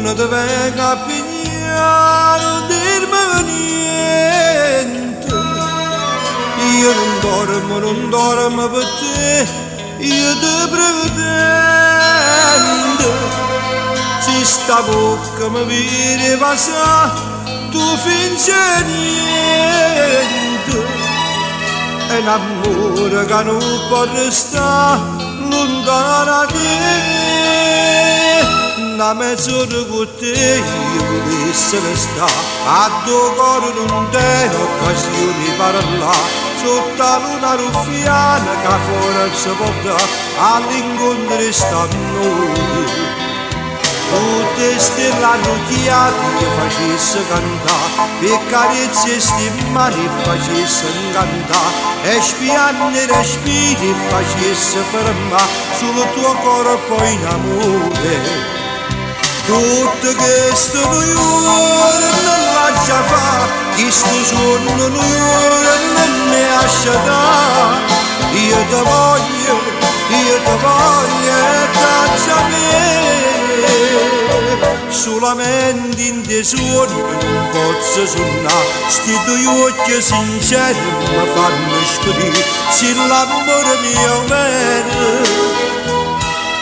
non ti venga a pigliare, non dirmi niente. Io non dormo per te, io ti pretendo. Se sta bocca mi viene passa, tu fingi niente. È un amore che non può restare lontano da te. Una mezz'ora con te io volessi restare, a tuo cuore non c'è occasione di parlare. Sotto la luna ruffiana che fuori si può dare, all'incontro stanno tutte stelle arruggiate che facesse cantare, per carezze e mani facesse cantare, e spianne e respiri facesse fermare sul tuo corpo in amore. Tutto questo noi non lascia fare, questo suono noi non ne lascia dare. Io ti voglio e caccia me. Solamente in te suoni non posso suonare, sti tuoi occhi sinceri mi fanno sparire. Se l'amore mio vero,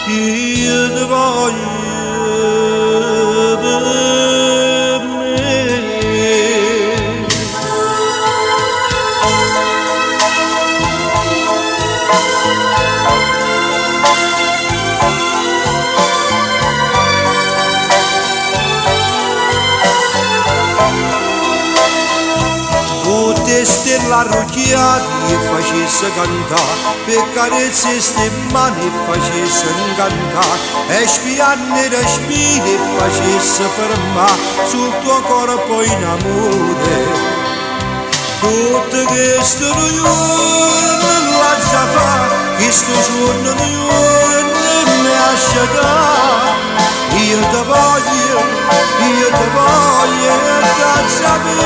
io ti voglio per me. Tutte stelle arruggiate che facesse cantare, per carezze e mani facesse cantare, e spianne e respiri facesse fermare sul tuo corpo in amore. Tutto questo noi non lascia fare, questo suono noi non mi lascia dare. Io ti voglio e caccia me.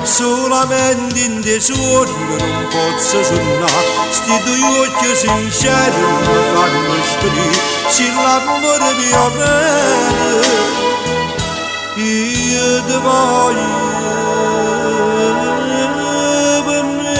Solamente in te suoni non posso suonare, sti tuoi occhi sinceri mi fanno sparire. Se l'amore mio vero, io ti voglio per me.